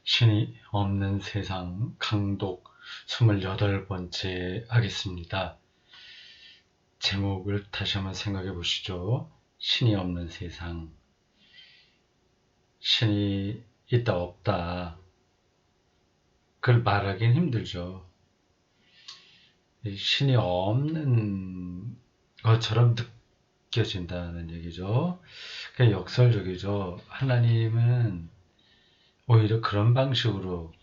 신이 없는 세상 강독 28번째 하겠습니다. 제목을 다시 한번 생각해 보시죠. 신이 없는 세상. 신이 있다 없다. 그걸 말하기는 힘들죠. 신이 없는 것처럼 느껴진다는 얘기죠. 그게 역설적이죠. 하나님은 오히려 그런 방식으로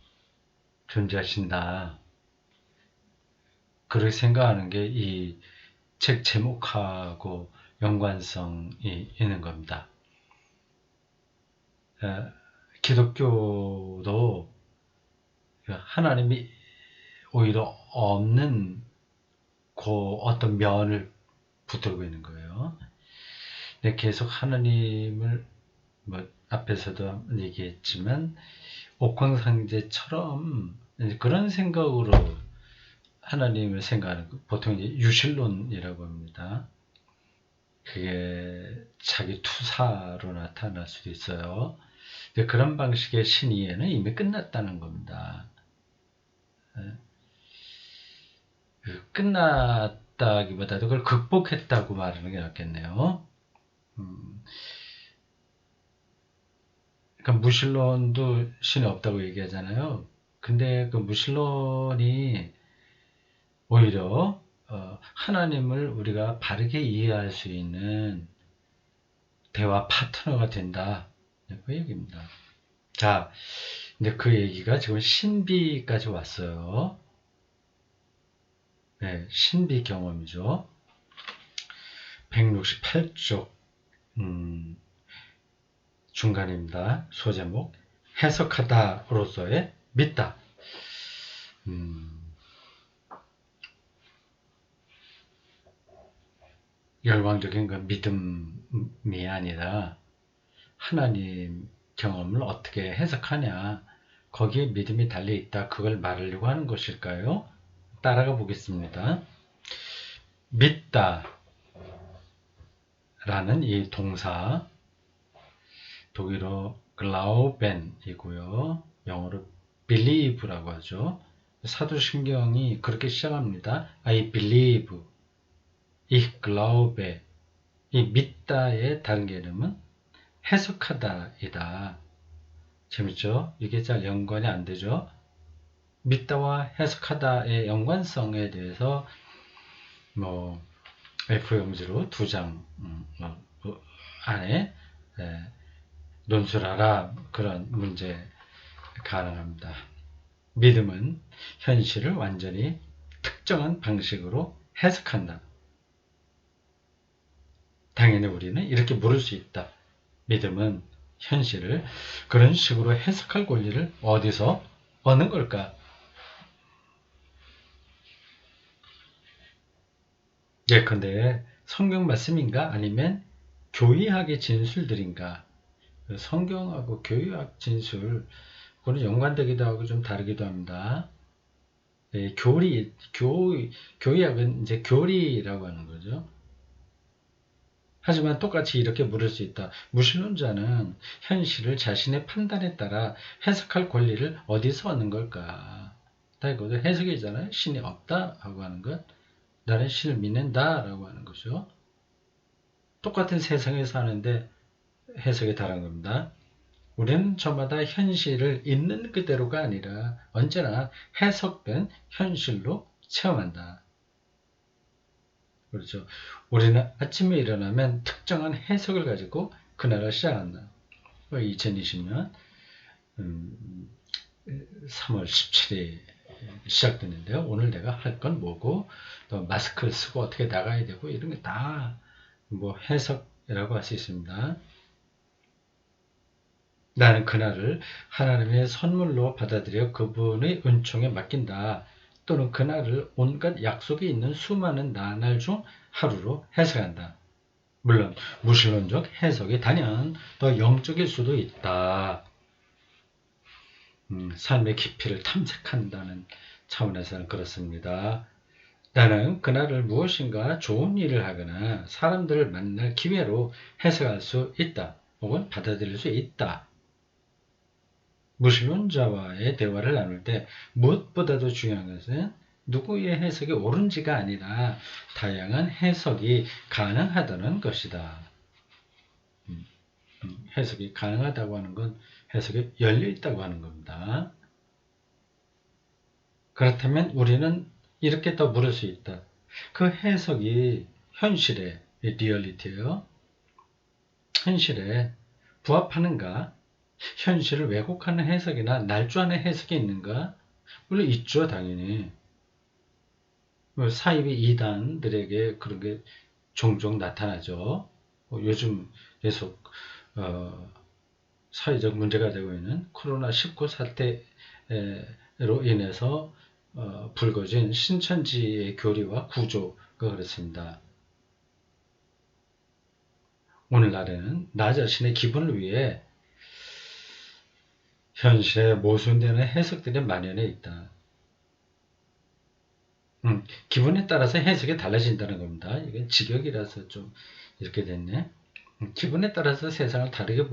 존재하신다. 그렇게 생각하는 게 이 책 제목하고 연관성이 있는 겁니다. 기독교도 하나님이 오히려 없는 그 어떤 면을 붙들고 있는 거예요. 근데 계속 하나님을 앞에서도 얘기했지만 옥황상제처럼 그런 생각으로 하나님을 생각하는 거, 보통 이제 유실론이라고 합니다. 그게 자기 투사로 나타날 수도 있어요. 근데 그런 방식의 신의에는 이미 끝났다는 겁니다. 끝났다기보다도 그걸 극복했다고 말하는 게 낫겠네요. 그러니까 무신론도 신이 없다고 얘기하잖아요. 근데 그 무신론이 오히려 하나님을 우리가 바르게 이해할 수 있는 대화 파트너가 된다. 그 얘기입니다. 자, 근데 그 얘기가 지금 신비까지 왔어요. 네, 신비 경험이죠. 168쪽 중간입니다. 소제목 해석하다로서의 믿다. 열광적인 그 믿음이 아니라 하나님 경험을 어떻게 해석하냐, 거기에 믿음이 달려있다, 그걸 말하려고 하는 것일까요? 따라가 보겠습니다. 믿다 라는 이 동사, 독일어 glauben이고요. 영어로 believe라고 하죠. 사도신경이 그렇게 시작합니다. I believe, ich glaube. 이 믿다의 다른 개념은 해석하다이다. 재밌죠? 이게 잘 연관이 안 되죠? 믿다와 해석하다의 연관성에 대해서 F 용지로 2장 안에 논술하라, 그런 문제 가능합니다. 믿음은 현실을 완전히 특정한 방식으로 해석한다. 당연히 우리는 이렇게 물을 수 있다. 믿음은 현실을 그런 식으로 해석할 권리를 어디서 얻는 걸까? 예컨대 성경 말씀인가 아니면 교의학의 진술들인가? 성경하고 교의학 진술, 그거는 연관되기도 하고 좀 다르기도 합니다. 교의학은 이제 교리라고 하는 거죠. 하지만 똑같이 이렇게 물을 수 있다. 무신론자는 현실을 자신의 판단에 따라 해석할 권리를 어디서 얻는 걸까? 다 이거죠. 해석이잖아요. 신이 없다 하고 하는 것, 나는 신을 믿는다 라고 하는 거죠. 똑같은 세상에 사는데 해석이 다른 겁니다. 우리는 저마다 현실을 있는 그대로가 아니라 언제나 해석된 현실로 체험한다. 그렇죠. 우리는 아침에 일어나면 특정한 해석을 가지고 그날을 시작한다. 2020년 3월 17일 시작됐는데요. 오늘 내가 할 건 뭐고, 또 마스크를 쓰고 어떻게 나가야 되고, 이런 게 다 해석이라고 할 수 있습니다. 나는 그날을 하나님의 선물로 받아들여 그분의 은총에 맡긴다. 또는 그날을 온갖 약속이 있는 수많은 나날 중 하루로 해석한다. 물론 무신론적 해석이 단연 더 영적일 수도 있다. 삶의 깊이를 탐색한다는 차원에서는 그렇습니다. 나는 그날을 무엇인가 좋은 일을 하거나 사람들을 만날 기회로 해석할 수 있다. 혹은 받아들일 수 있다. 무신론자와의 대화를 나눌 때 무엇보다도 중요한 것은 누구의 해석이 옳은지가 아니라 다양한 해석이 가능하다는 것이다. 해석이 가능하다고 하는 건 해석이 열려 있다고 하는 겁니다. 그렇다면 우리는 이렇게 더 물을 수 있다. 그 해석이 현실의 리얼리티예요. 현실에 부합하는가? 현실을 왜곡하는 해석이나 날조하는 해석이 있는가? 물론 있죠, 당연히. 사이비 이단들에게 그런 게 종종 나타나죠. 요즘 계속 사회적 문제가 되고 있는 코로나19 사태로 인해서 불거진 신천지의 교리와 구조가 그렇습니다. 오늘날에는 나 자신의 기분을 위해 현실에 모순되는 해석들이 만연해 있다. 기분에 따라서 해석이 달라진다는 겁니다. 이건 직역이라서 좀 이렇게 됐네. 기분에 따라서 세상을 다르게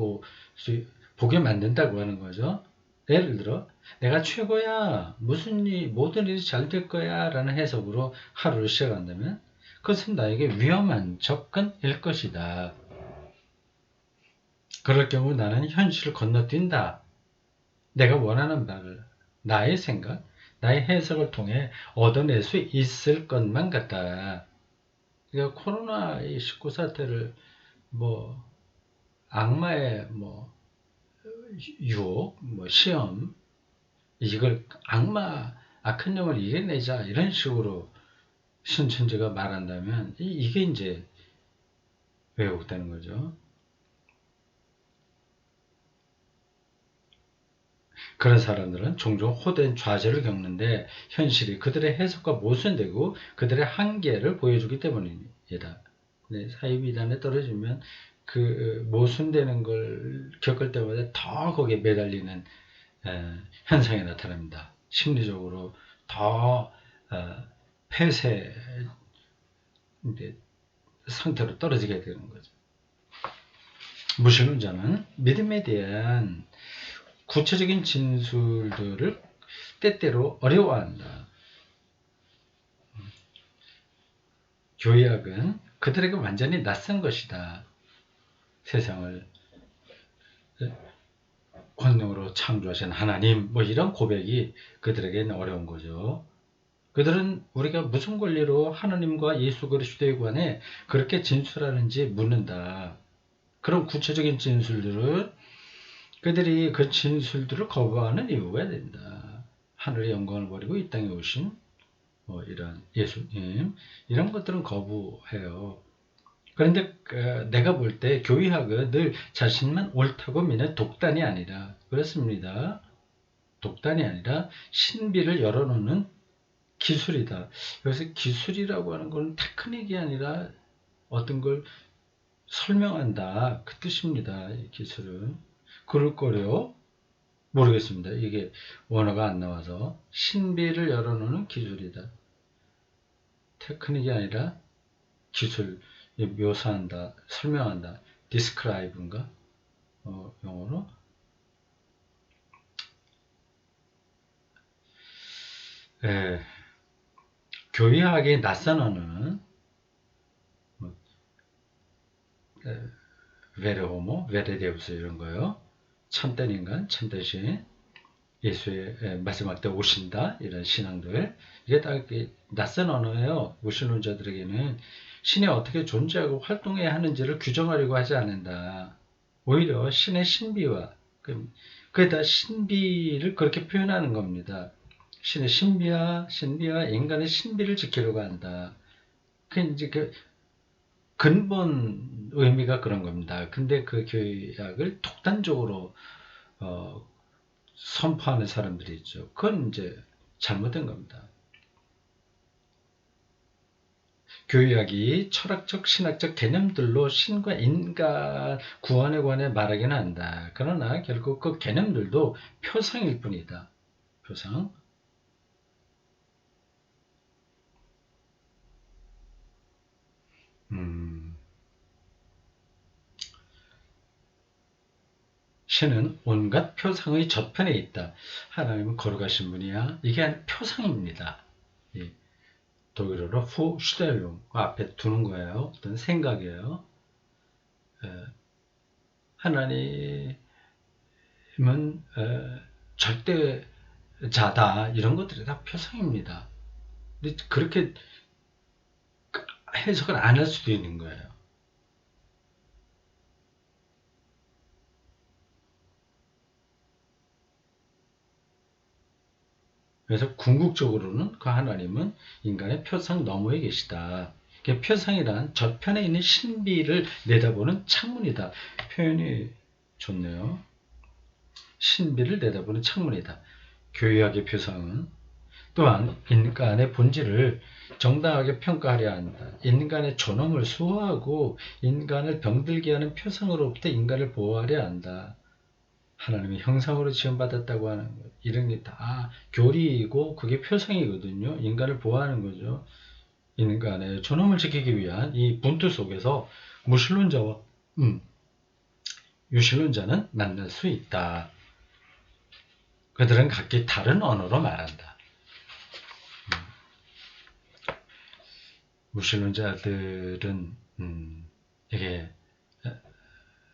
보게 만든다고 하는 거죠. 예를 들어 내가 최고야, 모든 일이 잘 될 거야 라는 해석으로 하루를 시작한다면 그것은 나에게 위험한 접근일 것이다. 그럴 경우 나는 현실을 건너뛴다. 내가 원하는 바를 나의 생각, 나의 해석을 통해 얻어낼 수 있을 것만 같다. 그러니까 코로나19 사태를 악마의 유혹, 시험, 이걸 악한 영을 이겨내자 이런 식으로 신천지가 말한다면 이게 이제 왜곡되는 거죠. 그런 사람들은 종종 호된 좌절을 겪는데 현실이 그들의 해석과 모순되고 그들의 한계를 보여주기 때문입니다. 사이비단에 떨어지면 그 모순되는 걸 겪을 때마다 더 거기에 매달리는 현상이 나타납니다. 심리적으로 더 폐쇄 상태로 떨어지게 되는 거죠. 무신론자는 믿음에 대한 구체적인 진술들을 때때로 어려워한다. 교약은 그들에게 완전히 낯선 것이다. 세상을 권능으로 창조하신 하나님, 이런 고백이 그들에게는 어려운 거죠. 그들은 우리가 무슨 권리로 하나님과 예수 그리스도에 관해 그렇게 진술하는지 묻는다. 그런 구체적인 진술들을 그들이 그 진술들을 거부하는 이유가 된다. 하늘의 영광을 버리고 이 땅에 오신 이런 예수님, 이런 것들은 거부해요. 그런데 내가 볼 때 교의학은 늘 자신만 옳다고 믿는 독단이 아니라 그렇습니다. 독단이 아니라 신비를 열어놓는 기술이다. 여기서 기술이라고 하는 건 테크닉이 아니라 어떤 걸 설명한다. 그 뜻입니다. 이 기술은. 그럴 거래요? 모르겠습니다. 이게 원어가 안 나와서 신비를 열어놓는 기술이다. 테크닉이 아니라 기술, 묘사한다, 설명한다. describe인가? 영어로. 교의학의 낯선 언어는 베레호모, 베레데우스 이런 거요. 참된 인간, 참된 신, 예수의 마지막 때 오신다 이런 신앙들, 이게 다 낯선 언어예요. 무신론자들에게는 신이 어떻게 존재하고 활동해야 하는지를 규정하려고 하지 않는다. 오히려 신의 신비와 그다 신비를 그렇게 표현하는 겁니다. 신의 신비와 인간의 신비를 지키려고 한다. 그 이제 그 근본 의미가 그런 겁니다. 근데 그 교약을 독단적으로 선포하는 사람들이 있죠. 그건 이제 잘못된 겁니다. 교약이 철학적, 신학적 개념들로 신과 인간 구원에 관해 말하기는 한다. 그러나 결국 그 개념들도 표상일 뿐이다. 표상. 신은 온갖 표상의 저편에 있다. 하나님은 걸어가신 분이야. 이게 표상입니다. 독일어로 후슈델룽 앞에 두는 거예요. 어떤 생각이에요. 하나님은 절대자다. 이런 것들이 다 표상입니다. 근데 그렇게 해석을 안 할 수도 있는 거예요. 그래서 궁극적으로는 그 하나님은 인간의 표상 너머에 계시다. 표상이란 저편에 있는 신비를 내다보는 창문이다. 표현이 좋네요. 신비를 내다보는 창문이다. 교회학의 표상은 또한 인간의 본질을 정당하게 평가하려 한다. 인간의 존엄을 수호하고 인간을 병들게 하는 표상으로부터 인간을 보호하려 한다. 하나님의 형상으로 지음받았다고 하는 것. 이런 게 다 교리이고 그게 표상이거든요. 인간을 보호하는 거죠. 인간의 존엄을 지키기 위한 이 분투 속에서 무신론자와 유신론자는 만날 수 있다. 그들은 각기 다른 언어로 말한다. 무신론자들은 이게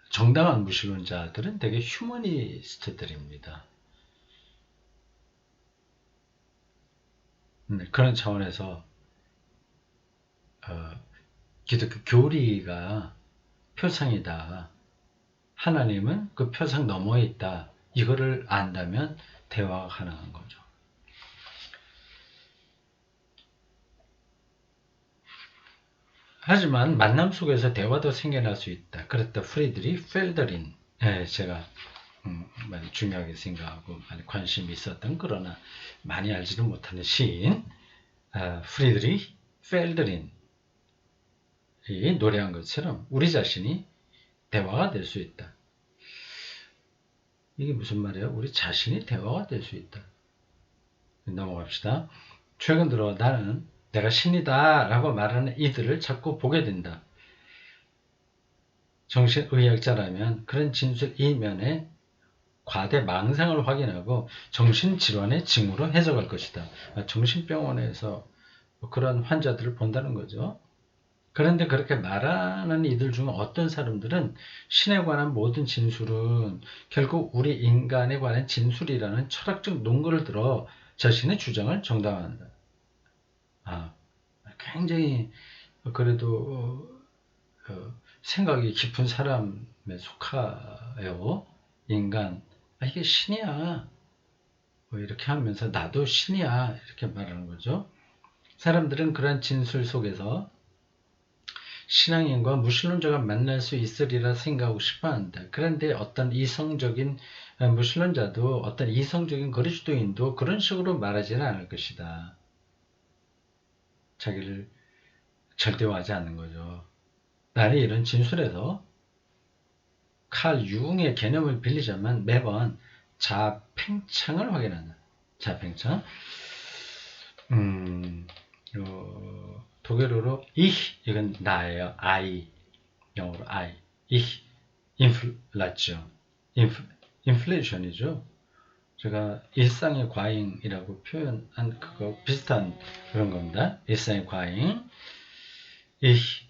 정당한 무신론자들은 되게 휴머니스트들입니다. 그런 차원에서 기독교 교리가 표상이다. 하나님은 그 표상 너머에 있다. 이거를 안다면 대화가 가능한 거죠. 하지만 만남 속에서 대화도 생겨날 수 있다. 그랬다 프리드리 펠더린. 제가 많이 중요하게 생각하고 많이 관심이 있었던 그러나 많이 알지는 못하는 시인 프리드리 펠더린이 노래한 것처럼 우리 자신이 대화가 될 수 있다. 이게 무슨 말이에요? 우리 자신이 대화가 될 수 있다. 넘어갑시다. 최근 들어 나는 내가 신이다 라고 말하는 이들을 자꾸 보게 된다. 정신의학자라면 그런 진술 이면에 과대 망상을 확인하고 정신질환의 징후로 해석할 것이다. 정신병원에서 그런 환자들을 본다는 거죠. 그런데 그렇게 말하는 이들 중 어떤 사람들은 신에 관한 모든 진술은 결국 우리 인간에 관한 진술이라는 철학적 논거를 들어 자신의 주장을 정당화한다. 굉장히 그래도 생각이 깊은 사람에 속하여 인간 이게 신이야 이렇게 하면서 나도 신이야 이렇게 말하는 거죠. 사람들은 그런 진술 속에서 신앙인과 무신론자가 만날 수 있으리라 생각하고 싶어한다. 그런데 어떤 이성적인 무신론자도 어떤 이성적인 그리스도인도 그런 식으로 말하지는 않을 것이다. 자기를 절대화하지 않는 거죠. 나는 이런 진술에서 칼 융의 개념을 빌리자면 매번 자팽창을 확인한다. 자팽창. 독일어로 ich 이건 나예요. I 영어로 I ich inflation 인플레이션이죠. 제가 일상의 과잉이라고 표현한 그거 비슷한 그런 겁니다. 일상의 과잉 ich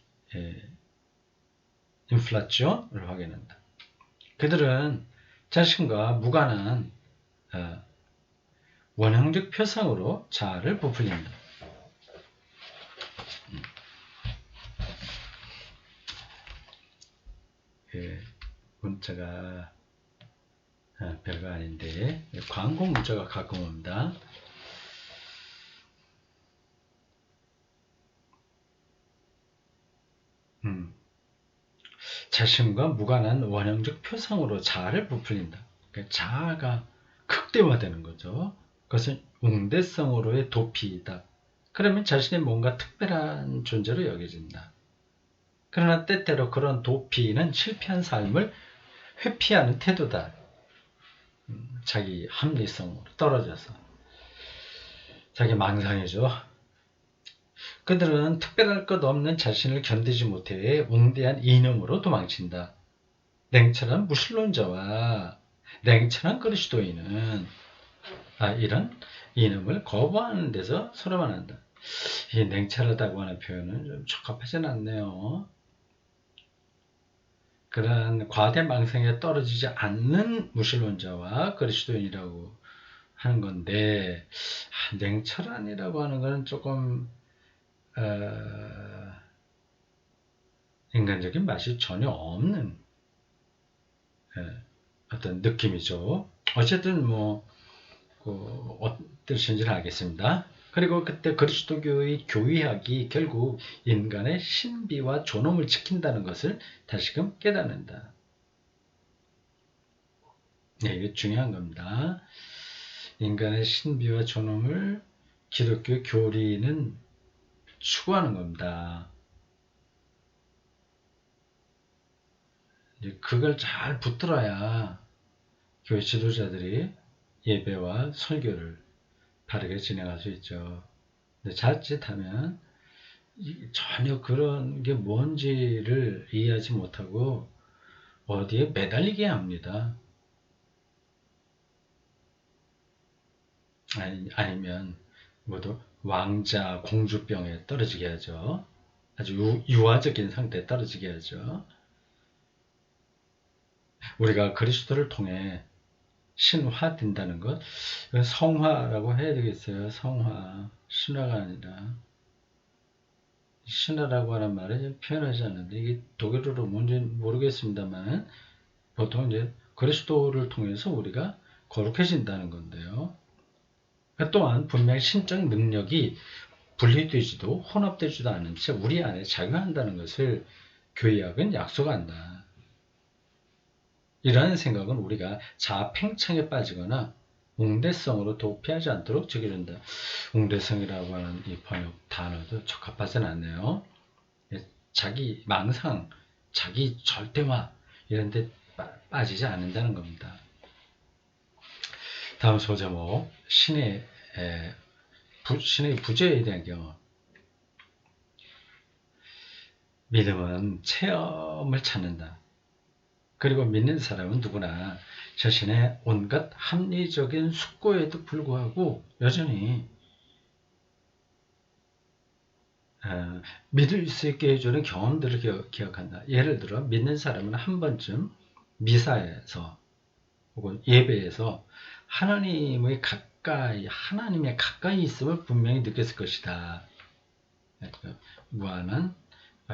인플라션을 확인한다. 그들은 자신과 무관한 원형적 표상으로 자아를 부풀린다. 문자가 별거 아닌데 광고 문자가 가끔 옵니다. 자신과 무관한 원형적 표상으로 자아를 부풀린다. 그러니까 자아가 극대화되는 거죠. 그것은 웅대성으로의 도피이다. 그러면 자신이 뭔가 특별한 존재로 여겨진다. 그러나 때때로 그런 도피는 실패한 삶을 회피하는 태도다. 자기 합리성으로 떨어져서 자기 망상이죠. 그들은 특별할 것 없는 자신을 견디지 못해 웅대한 이념으로 도망친다. 냉철한 무신론자와 냉철한 그리스도인은 이런 이념을 거부하는 데서 서로만 한다. 이 냉철하다고 하는 표현은 좀 적합하진 않네요. 그런 과대망상에 떨어지지 않는 무신론자와 그리스도인이라고 하는 건데, 냉철한이라고 하는 것은 조금 인간적인 맛이 전혀 없는 어떤 느낌이죠. 어쨌든 어떠신지는 알겠습니다. 그리고 그때 그리스도교의 교의학이 결국 인간의 신비와 존엄을 지킨다는 것을 다시금 깨닫는다. 네, 이게 중요한 겁니다. 인간의 신비와 존엄을 기독교 교리는 추구하는 겁니다. 그걸 잘 붙들어야 교회 지도자들이 예배와 설교를 바르게 진행할 수 있죠. 근데 자칫하면 전혀 그런 게 뭔지를 이해하지 못하고 어디에 매달리게 합니다. 아니면 모두 왕자 공주병에 떨어지게 하죠. 아주 유아적인 상태에 떨어지게 하죠. 우리가 그리스도를 통해 신화된다는 것, 성화라고 해야 되겠어요. 성화, 신화가 아니라 신화라고 하는 말을 표현하지 않는데, 이게 독일어로 뭔지는 모르겠습니다만 보통 이제 그리스도를 통해서 우리가 거룩해진다는 건데요. 또한 분명히 신적 능력이 분리되지도 혼합되지도 않은 채 우리 안에 작용한다는 것을 교의학은 약속한다. 이러한 생각은 우리가 자아팽창에 빠지거나 웅대성으로 도피하지 않도록 적용된다. 웅대성이라고 하는 이 번역 단어도 적합하진 않네요. 자기 망상, 자기 절대화 이런 데 빠지지 않는다는 겁니다. 다음 소제목, 신의 부재에 대한 경험. 믿음은 체험을 찾는다. 그리고 믿는 사람은 누구나 자신의 온갖 합리적인 숙고에도 불구하고 여전히 믿을 수 있게 해주는 경험들을 기억한다. 예를 들어 믿는 사람은 한 번쯤 미사에서 혹은 예배에서 하나님의 가까이 있음을 분명히 느꼈을 것이다. 무한한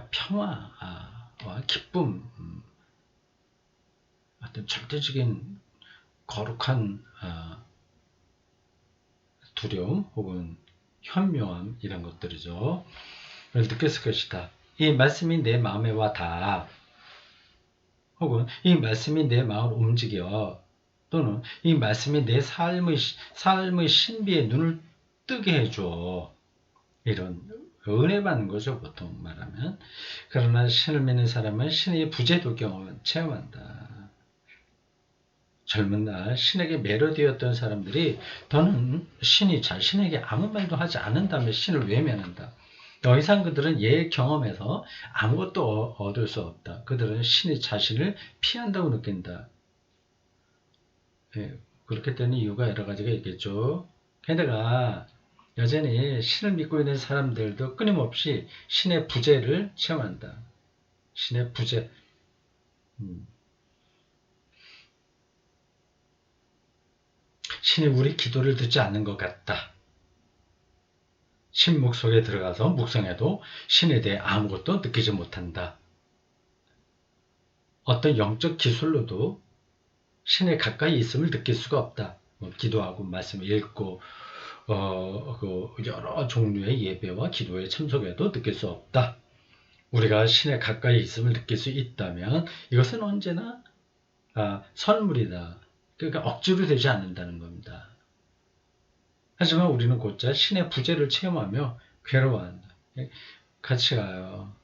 평화와 기쁨, 어떤 절대적인 거룩한 두려움 혹은 현묘함 이런 것들이죠. 느꼈을 것이다. 이 말씀이 내 마음에 와 닿아. 혹은 이 말씀이 내 마음을 움직여. 또는 이 말씀이 내 삶의 신비에 눈을 뜨게 해줘. 이런 은혜 받는 거죠, 보통 말하면. 그러나 신을 믿는 사람은 신의 부재도 체험한다. 젊은 날 신에게 매료되었던 사람들이 더는 신이 자신에게 아무 말도 하지 않는다면 신을 외면한다. 더 이상 그들은 옛 경험에서 아무것도 얻을 수 없다. 그들은 신이 자신을 피한다고 느낀다. 그렇게 되는 이유가 여러 가지가 있겠죠. 게다가 여전히 신을 믿고 있는 사람들도 끊임없이 신의 부재를 체험한다. 신의 부재. 신이 우리 기도를 듣지 않는 것 같다. 신목 속에 들어가서 묵상해도 신에 대해 아무것도 느끼지 못한다. 어떤 영적 기술로도 신에 가까이 있음을 느낄 수가 없다. 기도하고 말씀을 읽고 여러 종류의 예배와 기도에 참석해도 느낄 수 없다. 우리가 신에 가까이 있음을 느낄 수 있다면 이것은 언제나 선물이다. 그러니까 억지로 되지 않는다는 겁니다. 하지만 우리는 곧잘 신의 부재를 체험하며 괴로워한다. 같이 가요.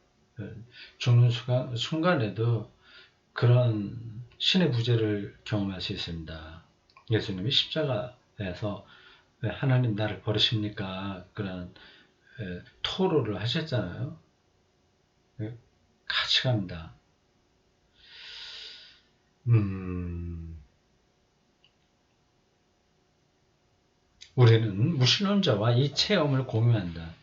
죽는 순간에도 그런 신의 부재를 경험할 수 있습니다. 예수님이 십자가에서 왜 하나님 나를 버리십니까? 그런 토로를 하셨잖아요. 같이 갑니다. 우리는 무신론자와 이 체험을 공유한다.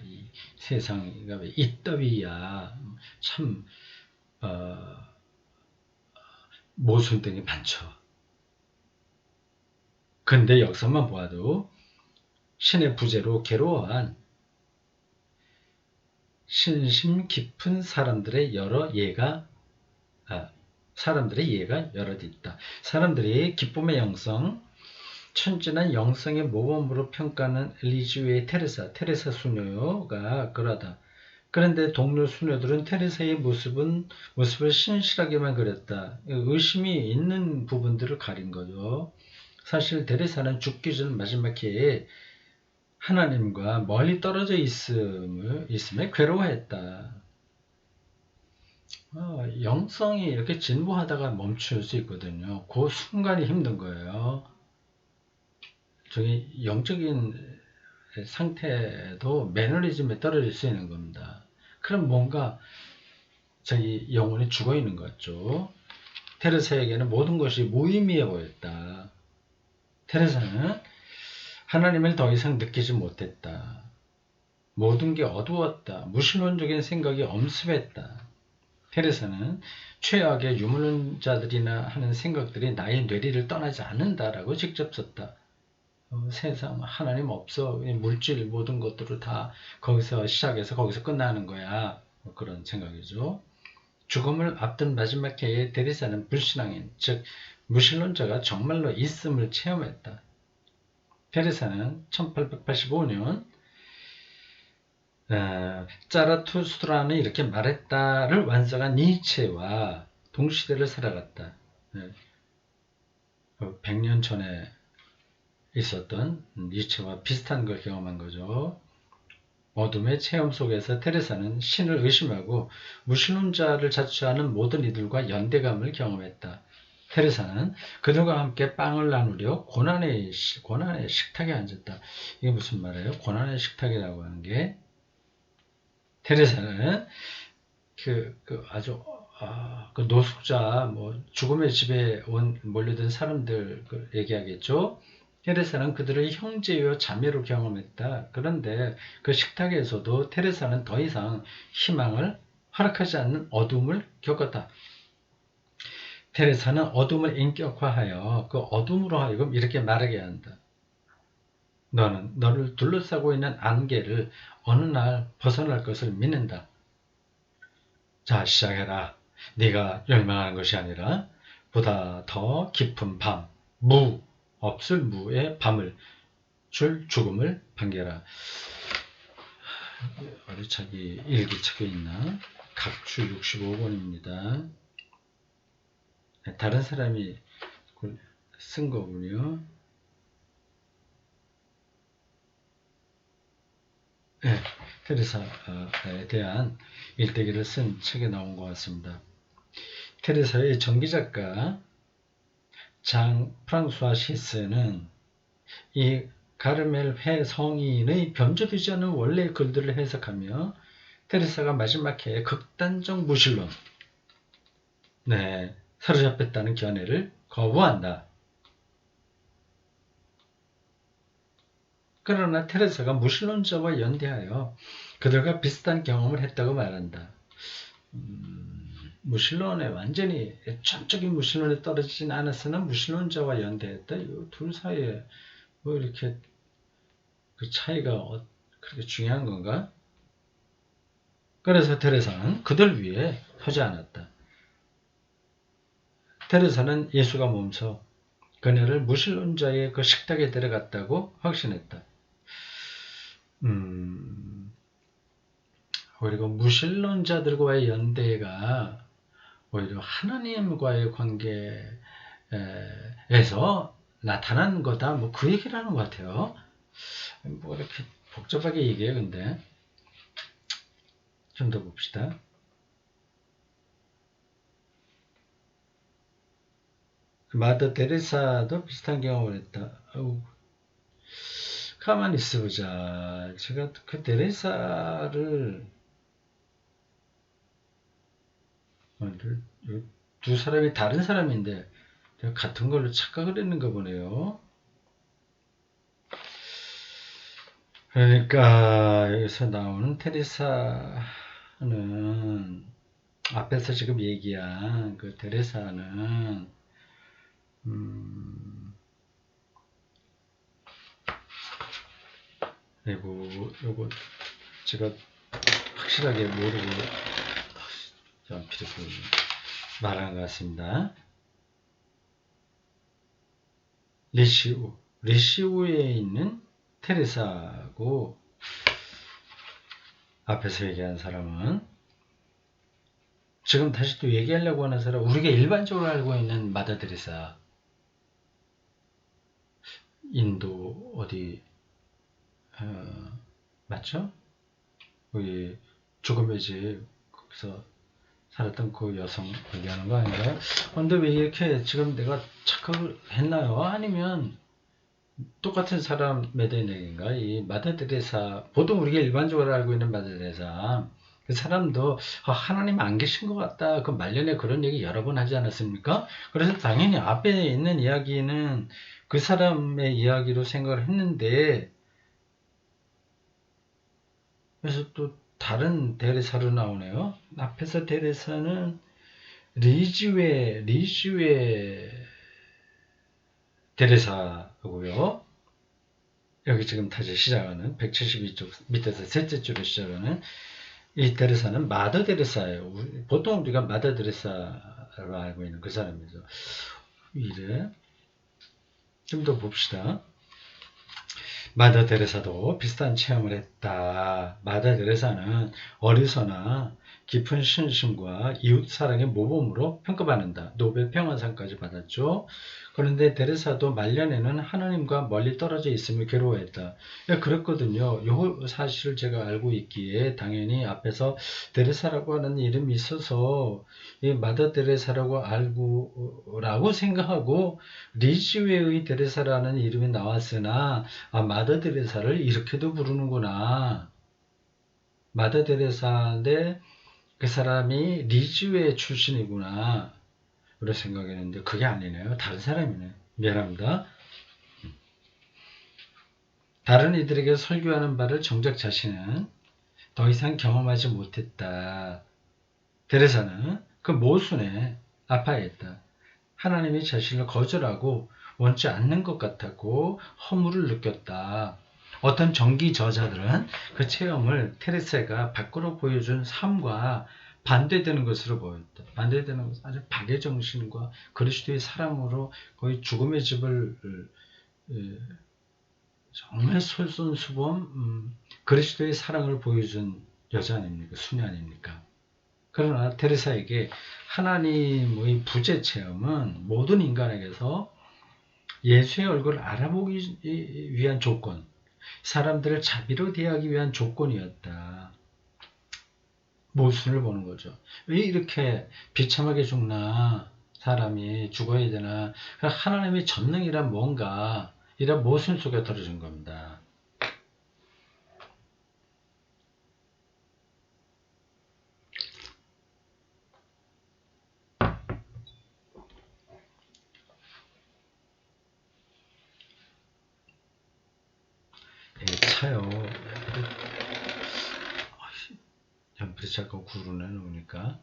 이 세상이 이따위야 참 모순등이 많죠. 근데 역사만 보아도 신의 부재로 괴로워한 신심 깊은 사람들의 예가 여럿 있다. 사람들이 기쁨의 영성, 천진한 영성의 모범으로 평가하는 리지오의 테레사 수녀가 그러하다. 그런데 동료 수녀들은 테레사의 모습을 신실하게만 그렸다. 의심이 있는 부분들을 가린 거죠. 사실 테레사는 죽기 전 마지막 해에 하나님과 멀리 떨어져 있음에 괴로워했다. 영성이 이렇게 진보하다가 멈출 수 있거든요. 그 순간이 힘든 거예요. 저기 영적인 상태도 매너리즘에 떨어질 수 있는 겁니다. 그럼 뭔가 자기 영혼이 죽어 있는 것 같죠. 테레사에게는 모든 것이 무의미해 보였다. 테레사는 하나님을 더 이상 느끼지 못했다. 모든 게 어두웠다. 무신론적인 생각이 엄습했다. 테레사는 최악의 유물론자들이나 하는 생각들이 나의 뇌리를 떠나지 않는다라고 직접 썼다. 세상 하나님 없어. 물질 모든 것들을 다 거기서 시작해서 거기서 끝나는 거야. 그런 생각이죠. 죽음을 앞둔 마지막 해에 테레사는 불신앙인, 즉 무신론자가 정말로 있음을 체험했다. 테레사는 1885년 짜라투스트라는 이렇게 말했다를 완성한 니체와 동시대를 살아갔다. 100년 전에 있었던 니체와 비슷한 걸 경험한 거죠. 어둠의 체험 속에서 테레사는 신을 의심하고 무신론자를 자처하는 모든 이들과 연대감을 경험했다. 테레사는 그들과 함께 빵을 나누려 고난의 식탁에 앉았다. 이게 무슨 말이에요? 고난의 식탁이라고 하는 게 테레사는 아주 그 노숙자, 죽음의 집에 몰려든 사람들 얘기하겠죠. 테레사는 그들의 형제요 자매로 경험했다. 그런데 그 식탁에서도 테레사는 더 이상 희망을 허락하지 않는 어둠을 겪었다. 테레사는 어둠을 인격화하여 그 어둠으로 하여금 이렇게 말하게 한다. 너는 너를 둘러싸고 있는 안개를 어느 날 벗어날 것을 믿는다. 자, 시작해라. 네가 열망하는 것이 아니라 보다 더 깊은 밤, 없을 무의 밤을 줄 죽음을 반겨라. 어디 자기 일기책에 있나? 각주 65권입니다. 다른 사람이 쓴 거군요. 네, 테레사에 대한 일대기를 쓴 책에 나온 것 같습니다. 테레사의 전기작가 장 프랑수아 시스는 이 가르멜 회 성인의 변조되지 않은 원래의 글들을 해석하며 테레사가 마지막 해에 극단적 무신론, 사로잡혔다는 견해를 거부한다. 그러나 테레사가 무신론자와 연대하여 그들과 비슷한 경험을 했다고 말한다. 무신론에 완전히 전적인 무신론에 떨어지진 않았으나 무신론자와 연대했다. 이 둘 사이에 이렇게 그 차이가 그렇게 중요한 건가? 그래서 테레사는 그들 위에 서지 않았다. 테레사는 예수가 몸소 그녀를 무신론자의 그 식탁에 데려갔다고 확신했다. 그리고 무신론자들과의 연대가 오히려 하나님과의 관계에서 나타난 거다. 그 얘기를 하는 것 같아요. 이렇게 복잡하게 얘기해요, 근데. 좀 더 봅시다. 마더 데레사도 비슷한 경험을 했다. 가만히 있어보자. 제가 그 데레사를 두 사람이 다른 사람인데 같은 걸로 착각을 했는가 보네요. 그러니까 여기서 나오는 테레사는 앞에서 지금 얘기한 그 테레사는 그리고 요거 제가 확실하게 모르고 연필을 말하는 것 같습니다. 리시우에 있는 테레사고 앞에서 얘기한 사람은 지금 다시 또 얘기하려고 하는 사람 우리가 일반적으로 알고 있는 마더 테레사 인도 어디 맞죠? 거기 죽음의 집 거기서 살았던 그 여성 얘기하는 거 아닌가요? 근데 왜 이렇게 지금 내가 착각을 했나요? 아니면 똑같은 사람에 대한 얘기인가? 이 마더 데레사 보통 우리가 일반적으로 알고 있는 마더 데레사 그 사람도 하나님 안 계신 것 같다. 그 말년에 그런 얘기 여러 번 하지 않았습니까? 그래서 당연히 앞에 있는 이야기는 그 사람의 이야기로 생각을 했는데 그래서 또 다른 데레사로 나오네요. 앞에서 데레사는 리즈웨 데레사고요. 여기 지금 다시 시작하는 172쪽 밑에서 셋째 줄에 시작하는 이 데레사는 마더 데레사예요. 보통 우리가 마더 데레사로 알고 있는 그 사람이죠. 이래 좀 더 봅시다. 마더 데레사도 비슷한 체험을 했다. 마더 데레사는 어리서나 깊은 신심과 이웃 사랑의 모범으로 평가받는다. 노벨 평화상까지 받았죠. 그런데 데레사도 말년에는 하나님과 멀리 떨어져 있으며 괴로워했다. 그랬거든요. 요 사실을 제가 알고 있기에 당연히 앞에서 데레사라고 하는 이름이 있어서 이 마더 데레사라고 라고 생각하고 리즈웨의 데레사라는 이름이 나왔으나 마더 데레사를 이렇게도 부르는구나. 마더 데레사인데 그 사람이 리즈웨 출신이구나. 그런 생각했는데 그게 아니네요. 다른 사람이네. 미안합니다. 다른 이들에게 설교하는 바를 정작 자신은 더 이상 경험하지 못했다. 데레사는 그 모순에 아파했다. 하나님이 자신을 거절하고 원치 않는 것 같았고 허물을 느꼈다. 어떤 정기 저자들은 그 체험을 테레사가 밖으로 보여준 삶과 반대되는 것으로 보였다. 반대되는 것은 아주 박의 정신과 그리스도의 사랑으로 거의 죽음의 집을 정말 솔선수범 그리스도의 사랑을 보여준 여자 아닙니까? 수녀 아닙니까? 그러나 테레사에게 하나님의 부재 체험은 모든 인간에게서 예수의 얼굴을 알아보기 위한 조건, 사람들을 자비로 대하기 위한 조건이었다. 모순을 보는 거죠. 왜 이렇게 비참하게 죽나? 사람이 죽어야 되나? 하나님의 전능이란 뭔가 이런 모순 속에 떨어진 겁니다. 차요. 연필이 자꾸 구르네 놓으니까.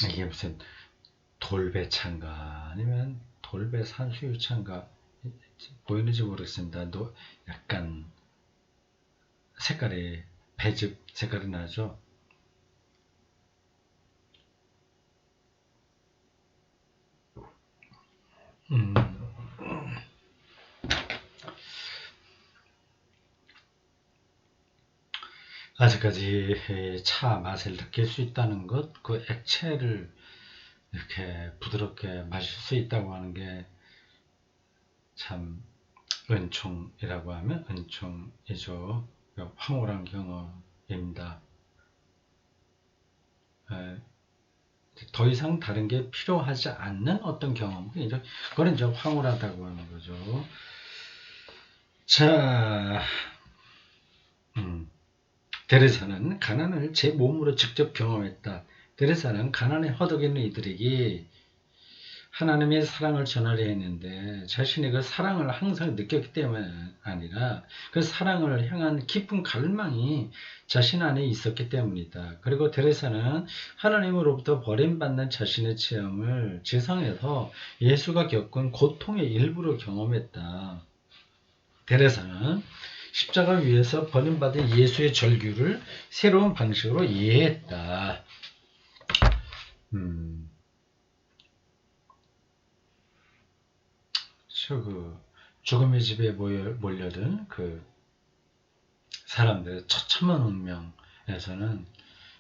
이게 무슨 돌배차인가 아니면 돌배 산수유차인가 보이는지 모르겠습니다. 약간 색깔이 배즙 색깔이 나죠. 아직까지 차 맛을 느낄 수 있다는 것, 그 액체를 이렇게 부드럽게 마실 수 있다고 하는 게 참 은총이라고 하면 은총이죠. 황홀한 경험입니다. 더 이상 다른 게 필요하지 않는 어떤 경험. 그건 이제 황홀하다고 하는 거죠. 자, 데레사는 가난을 제 몸으로 직접 경험했다. 데레사는 가난에 허덕이는 이들에게 하나님의 사랑을 전하려 했는데 자신이 그 사랑을 항상 느꼈기 때문에 아니라 그 사랑을 향한 깊은 갈망이 자신 안에 있었기 때문이다. 그리고 데레사는 하나님으로부터 버림받는 자신의 체험을 지성에서 예수가 겪은 고통의 일부로 경험했다. 데레사는 십자가 위에서 버림받은 예수의 절규를 새로운 방식으로 이해했다. 그 죽음의 집에 몰려든 그 사람들의 처참한 운명에서는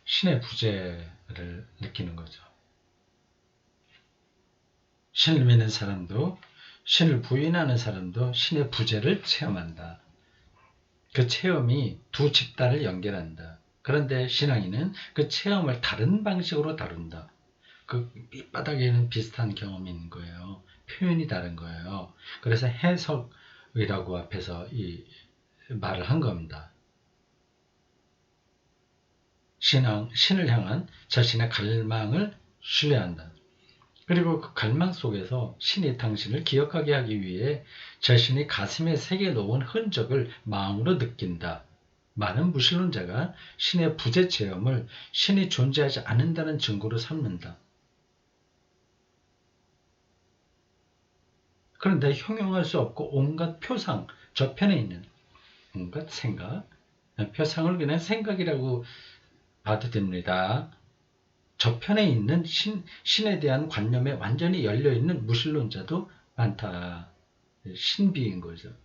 신의 부재를 느끼는 거죠. 신을 믿는 사람도 신을 부인하는 사람도 신의 부재를 체험한다. 그 체험이 두 집단을 연결한다. 그런데 신앙인은 그 체험을 다른 방식으로 다룬다. 그 밑바닥에는 비슷한 경험이 있는 거예요. 표현이 다른 거예요. 그래서 해석이라고 앞에서 이 말을 한 겁니다. 신을 향한 자신의 갈망을 신뢰한다. 그리고 그 갈망 속에서 신이 당신을 기억하게 하기 위해 자신이 가슴에 새겨 놓은 흔적을 마음으로 느낀다. 많은 무신론자가 신의 부재 체험을 신이 존재하지 않는다는 증거로 삼는다. 그런데 형용할 수 없고 온갖 표상, 저편에 있는 온갖 생각, 표상을 그냥 생각이라고 봐도 됩니다. 저편에 있는 신에 대한 관념에 완전히 열려있는 무신론자도 많다. 신비인 거죠.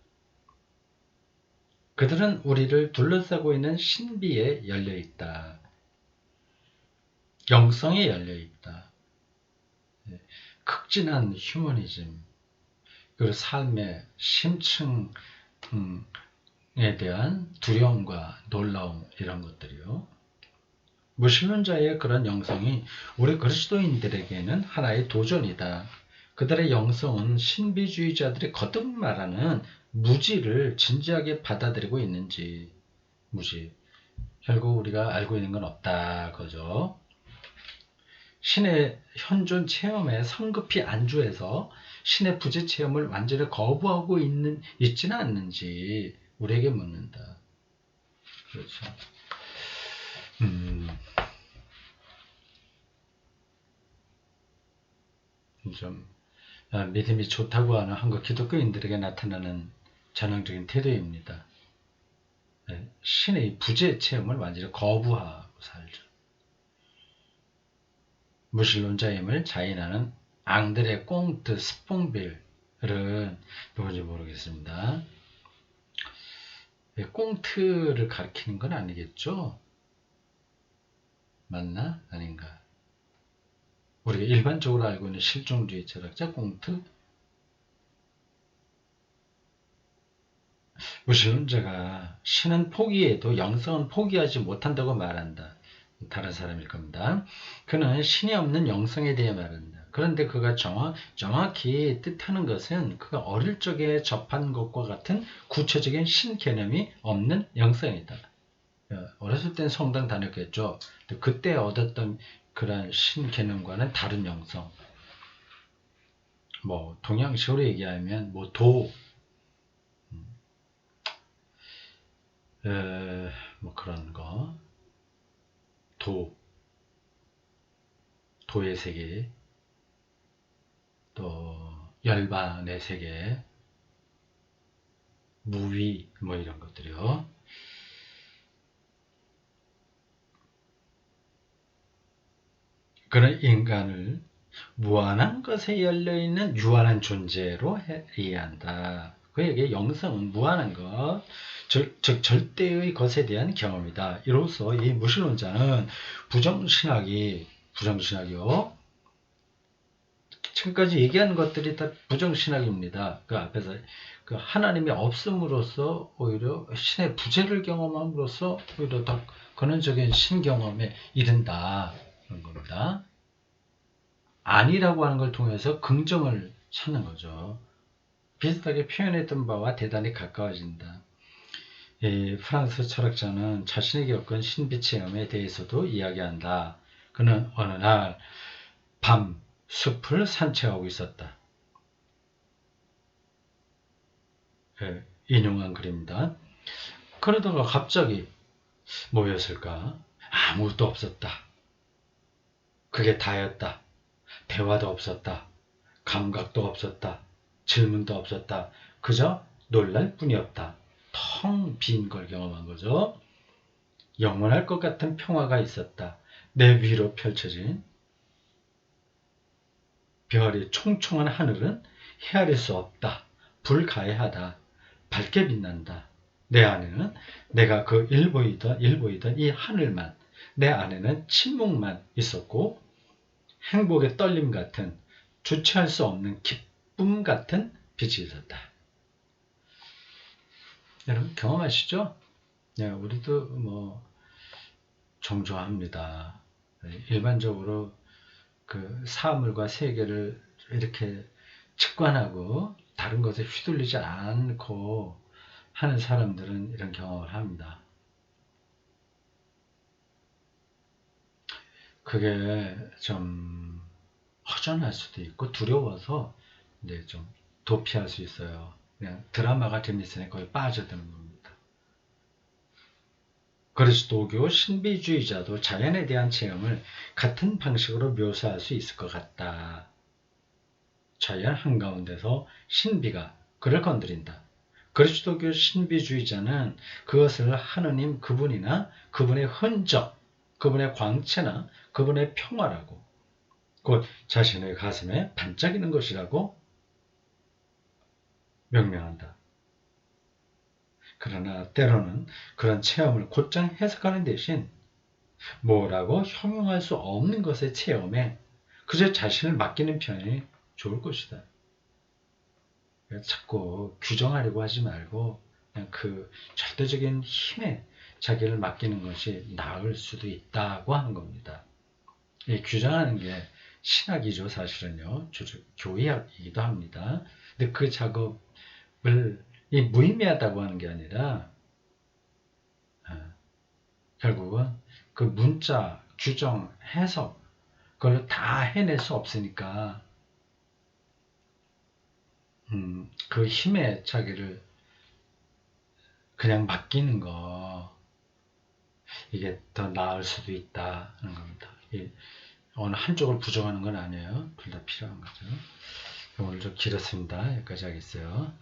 그들은 우리를 둘러싸고 있는 신비에 열려있다. 영성에 열려있다. 극진한 휴머니즘, 그리고 삶의 심층에 대한 두려움과 놀라움 이런 것들이요. 무신론자의 그런 영성이 우리 그리스도인들에게는 하나의 도전이다. 그들의 영성은 신비주의자들이 거듭 말하는 무지를 진지하게 받아들이고 있는지, 무지. 결국 우리가 알고 있는 건 없다. 그죠? 신의 현존 체험에 성급히 안주해서 신의 부재 체험을 완전히 거부하고 있지는 않는지 우리에게 묻는다. 그렇죠. 좀 믿음이 좋다고 하는 한국 기독교인들에게 나타나는 전형적인 태도입니다. 신의 부재 체험을 완전히 거부하고 살죠. 무신론자임을 자인하는 앙드레 꽁트 스퐁빌은 누군지 모르겠습니다. 꽁트를 가리키는 건 아니겠죠? 맞나? 아닌가? 우리가 일반적으로 알고 있는 실종주의 철학자 꽁트? 무신론자가 신은 포기해도 영성은 포기하지 못한다고 말한다. 다른 사람일 겁니다. 그는 신이 없는 영성에 대해 말한다. 그런데 그가 정확히 뜻하는 것은 그가 어릴 적에 접한 것과 같은 구체적인 신 개념이 없는 영성이다. 어렸을 땐 성당 다녔겠죠. 그때 얻었던 그런 신 개념과는 다른 영성. 뭐 동양식으로 얘기하면 뭐 뭐 그런 거. 도의 세계, 또 열반의 세계, 무위 뭐 이런 것들이요. 그런 인간을 무한한 것에 열려있는 유한한 존재로 이해한다. 그에게 영성은 무한한 것, 즉 절대의 것에 대한 경험이다. 이로써 이 무신론자는 부정신학이요. 지금까지 얘기한 것들이 다 부정신학입니다. 그 앞에서 그 하나님이 없음으로써 오히려 신의 부재를 경험함으로써 오히려 더 근원적인 신경험에 이른다. 그런 겁니다. 아니라고 하는 걸 통해서 긍정을 찾는 거죠. 비슷하게 표현했던 바와 대단히 가까워진다. 프랑스 철학자는 자신이 겪은 신비 체험에 대해서도 이야기한다. 그는 어느 날 밤 숲을 산책하고 있었다. 예, 인용한 글입니다. 그러다가 갑자기 뭐였을까? 아무것도 없었다. 그게 다였다. 대화도 없었다. 감각도 없었다. 질문도 없었다. 그저 놀랄 뿐이었다. 텅 빈 걸 경험한 거죠. 영원할 것 같은 평화가 있었다. 내 위로 펼쳐진 별이 총총한 하늘은 헤아릴 수 없다. 불가해하다. 밝게 빛난다. 내 안에는 내가 그 일보이던 이 하늘만, 내 안에는 침묵만 있었고 행복의 떨림 같은 주체할 수 없는 기쁨 같은 빛이 있었다. 여러분 경험하시죠? 네, 우리도 뭐 정조합니다. 일반적으로 그 사물과 세계를 이렇게 직관하고 다른 것에 휘둘리지 않고 하는 사람들은 이런 경험을 합니다. 그게 좀 허전할 수도 있고 두려워서 이제 좀 도피할 수 있어요. 그냥 드라마가 재밌으니 거기 빠져드는 겁니다. 그리스도교 신비주의자도 자연에 대한 체험을 같은 방식으로 묘사할 수 있을 것 같다. 자연 한가운데서 신비가 그를 건드린다. 그리스도교 신비주의자는 그것을 하느님 그분이나 그분의 흔적, 그분의 광채나 그분의 평화라고, 곧 자신의 가슴에 반짝이는 것이라고 명명한다. 그러나 때로는 그런 체험을 곧장 해석하는 대신 뭐라고 형용할 수 없는 것의 체험에 그저 자신을 맡기는 편이 좋을 것이다. 자꾸 규정하려고 하지 말고 그냥 그 절대적인 힘에 자기를 맡기는 것이 나을 수도 있다고 하는 겁니다. 이 규정하는 게 신학이죠, 사실은요. 교의학이기도 합니다. 근데 그 작업을 무의미하다고 하는 게 아니라 결국은 그 문자, 규정, 해석 그걸 다 해낼 수 없으니까 그 힘에 자기를 그냥 맡기는 거 이게 더 나을 수도 있다는 겁니다. 어느 한쪽을 부정하는 건 아니에요. 둘 다 필요한 거죠. 오늘 좀 길었습니다. 여기까지 하겠어요.